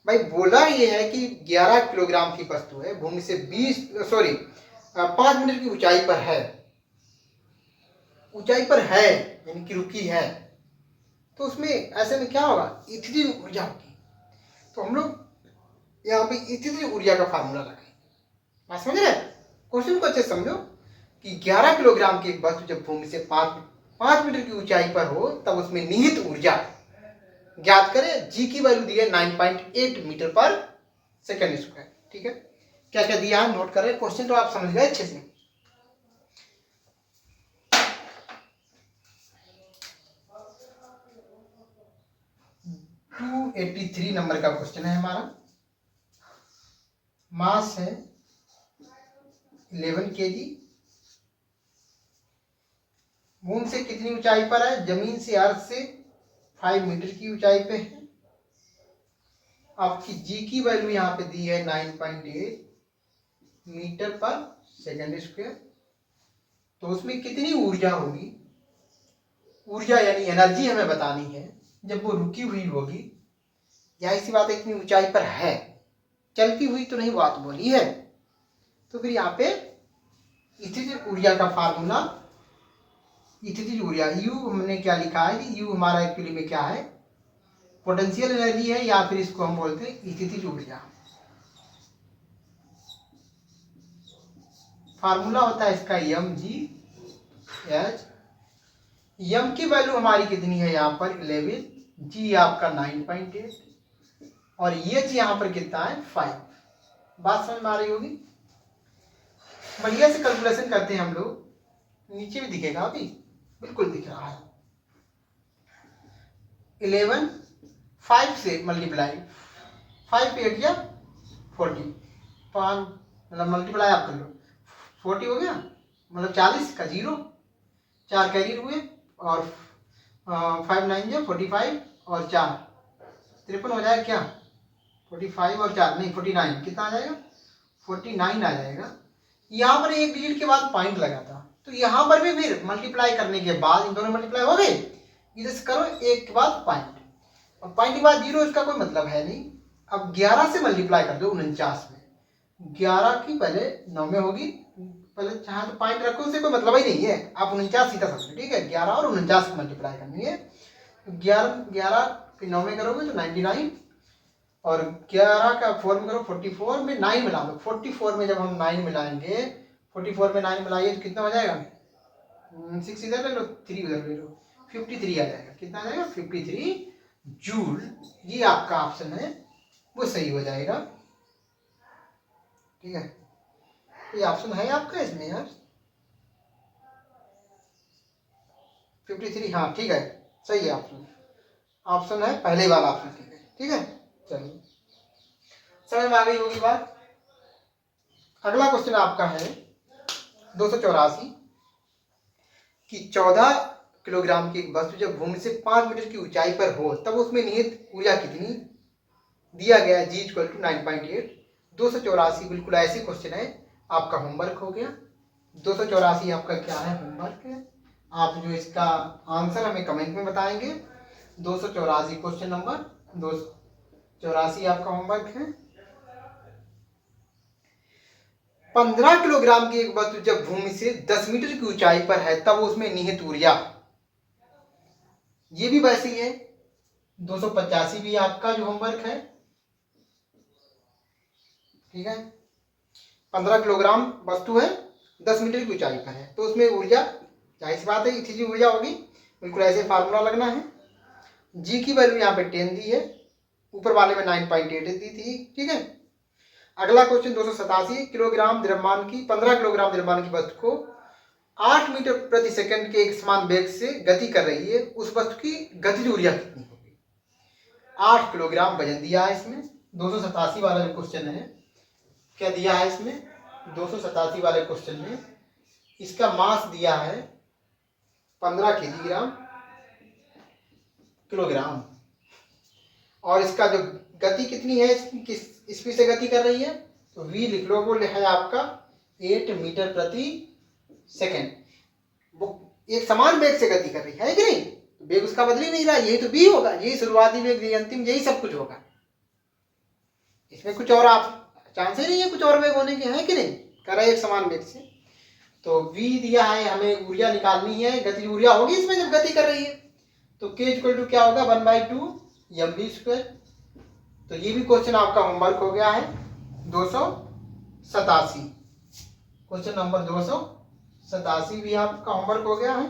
भाई बोला ये है कि 11 किलोग्राम की वस्तु है, भूमि से 5 मीटर की ऊंचाई पर है। ऊंचाई पर है यानी कि रुकी है, तो उसमें ऐसे में क्या होगा? स्थितिज ऊर्जा होगी। तो हम लोग यहाँ पे स्थितिज ऊर्जा का फार्मूला लगाएंगे। बात समझ रहे? क्वेश्चन को अच्छे समझो कि 11 किलोग्राम की एक वस्तु जब भूमि से 5 मीटर की ऊंचाई पर हो तब उसमें निहित ऊर्जा ज्ञात करें। जी की वैल्यू दी है 9.8 मीटर पर सेकंड स्क्वायर, ठीक है। क्या क्या दिया है नोट करें। क्वेश्चन तो आप समझ गए अच्छे से। टू 83 नंबर का क्वेश्चन है हमारा। मास है 11 kg। भूमि से कितनी ऊंचाई पर है? जमीन से अर्थ से 5 मीटर की ऊंचाई पे है। आपकी जी की वैल्यू यहाँ पे दी है 9.8 मीटर पर सेकंड स्क्वायर। तो उसमें कितनी ऊर्जा होगी? ऊर्जा यानी एनर्जी हमें बतानी है जब वो रुकी हुई होगी। यही सी बात है, इतनी ऊंचाई पर है, चलती हुई तो नहीं बात बोली है। तो फिर यहाँ पे स्थितिज ऊर्जा का फार्मूला, स्थितिज ऊर्जा यू हमने क्या लिखा है कि यू हमारा एक्चुअली में क्या है? पोटेंशियल एनर्जी है, या फिर इसको हम बोलते हैं स्थितिज ऊर्जा। फार्मूला होता है इसका mgh। m की वैल्यू हमारी कितनी है यहाँ पर 11, g आपका 9.8 और h यहाँ पर कितना है 5। बात समझ में आ रही होगी। बढ़िया से कैलकुलेशन करते हैं हम लोग। नीचे भी दिखेगा, अभी बिल्कुल दिख रहा है। 11 5 से मल्टीप्लाई, 5 8 या 40, 5 मतलब मल्टीप्लाई आप कर लो, 40 हो गया, मतलब 40 का 0, 4 कैरियर हुए और 5 9 जो 45 और 4 53 हो जाएगा क्या? 45 और 4 नहीं 49, कितना आ जाएगा? 49 आ जाएगा। यहाँ पर एक डिजिट के बाद पॉइंट लगा था, तो यहाँ पर भी फिर मल्टीप्लाई करने के बाद इन दोनों मल्टीप्लाई हो गए, इधर से करो एक के बाद पॉइंट, और पॉइंट के बाद 0, इसका कोई मतलब है नहीं। अब 11 से मल्टीप्लाई कर दो 49 में, 11 की पहले 9 में होगी, पहले जहाँ तो पॉइंट रखो उससे कोई मतलब ही नहीं है। आप 49 सीधा समझो, ठीक है। 11 और 49 की मल्टीप्लाई करनी है। 11 फिर 9 में करोगे तो 99 और 11 का 4 में करो 44 में 9 मिला दो। 44 में जब हम 9 मिलाएंगे, 44 में 9 मिलाइए तो कितना हो जाएगा? 6 इधर ले लो, 3 उधर ले लो, 53 आ जाएगा। कितना आ जाएगा? 53 जूल। ये आपका ऑप्शन है वो सही हो जाएगा, ठीक है। ये ऑप्शन है आपका इसमें यार 53, हाँ ठीक है, सही है ऑप्शन। ऑप्शन है पहले वाला ऑप्शन, ठीक है, ठीक है। चलिए समझ में आ गई होगी बात। अगला क्वेश्चन आपका है 284 कि 14 किलोग्राम की एक वस्तु जब भूमि से 5 मीटर की ऊंचाई पर हो तब उसमें निहित ऊर्जा कितनी दिया गया है? G = 9.8। 284 बिल्कुल ऐसे क्वेश्चन है, आपका होमवर्क हो गया। 284 आपका क्या है? होमवर्क है। आप जो इसका आंसर हमें कमेंट में बताएंगे। 284 क्वेश्चन नंबर 284 आपका होमवर्क है। 15 किलोग्राम की एक वस्तु जब भूमि से 10 मीटर की ऊंचाई पर है तब उसमें निहित ऊर्जा, ये भी वैसे ही है। 285 भी आपका जो होमवर्क है, ठीक है। 15 किलोग्राम वस्तु है, 10 मीटर की ऊंचाई पर है, तो उसमें ऊर्जा, जाहिर सी बात है इतनी ऊर्जा होगी, बिल्कुल ऐसे फार्मूला लगना है। जी की वैल्यू यहाँ पे 10 दी है, ऊपर वाले में 9.8 दी थी, ठीक है। अगला क्वेश्चन 287 किलोग्राम द्रव्यमान की 15 किलोग्राम द्रव्यमान की वस्तु को 8 मीटर प्रति सेकंड के एक समान वेग से गति कर रही है, उस वस्तु की गतिज ऊर्जा कितनी होगी? 8 किलोग्राम वजन दिया है इसमें। 287 वाला जो क्वेश्चन है, क्या दिया है इसमें? 287 वाले क्वेश्चन में इसका मास दिया है 15 किलोग्राम, और इसका जो गति कितनी है, किस स्पीड से गति कर रही है, तो v लिख लो, वो है आपका 8 मीटर प्रति सेकेंड। वो एक समान वेग से गति कर रही है कि नहीं? वेग उसका बदल ही नहीं रहा, यही तो v होगा, यही शुरुआती वेग, यही अंतिम, यही सब कुछ होगा। इसमें कुछ और आप चांस ही नहीं है कुछ और वेग होने के, है कि नहीं? कर रहा है एक समान वेग से। तो v दिया है, हमें ऊर्जा निकालनी है, गति ऊर्जा होगी इसमें जब गति कर रही है, तो k = क्या होगा? 1/2 mv²। तो ये भी क्वेश्चन आपका होमवर्क हो गया है 287। क्वेश्चन नंबर 287 भी आपका होमवर्क हो गया है।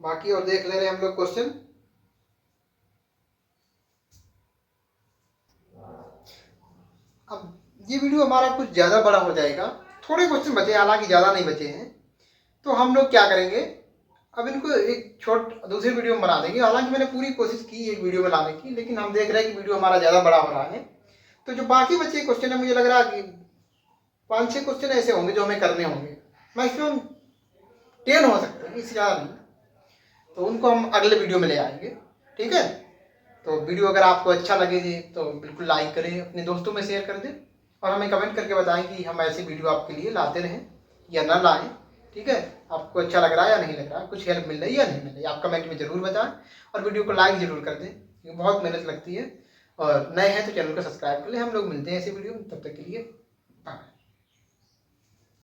बाकी और देख ले रहे हैं हम लोग क्वेश्चन। अब ये वीडियो हमारा कुछ ज़्यादा बड़ा हो जाएगा, थोड़े क्वेश्चन बचे, हालांकि ज़्यादा नहीं बचे हैं, तो हम लोग क्या करेंगे, अब इनको एक दूसरी वीडियो में बना देंगे। हालांकि मैंने पूरी कोशिश की एक वीडियो में लाने की, लेकिन हम देख रहे हैं कि वीडियो हमारा ज़्यादा बड़ा हो रहा है। तो जो बाकी बचे क्वेश्चन है, मुझे लग रहा है कि 5-6 क्वेश्चन ऐसे होंगे जो हमें करने होंगे, मैक्सिमम 10 हो सकते हैं, इससे ज़्यादा नहीं। तो उनको हम अगले वीडियो में ले आएंगे, ठीक है। तो वीडियो अगर आपको अच्छा लगे तो बिल्कुल लाइक करें, अपने दोस्तों में शेयर कर दें, और हमें कमेंट करके बताएं कि हम ऐसी वीडियो आपके लिए लाते रहें या ना लाएं, ठीक है। आपको अच्छा लग रहा है या नहीं लग रहा है, कुछ हेल्प मिल रही है या नहीं मिल रही है, आप कमेंट में ज़रूर बताएं, और वीडियो को लाइक ज़रूर कर दें, क्योंकि बहुत मेहनत लगती है। और नए हैं तो चैनल को सब्सक्राइब कर लें। हम लोग मिलते हैं ऐसी वीडियो में, तब तक के लिए बाय।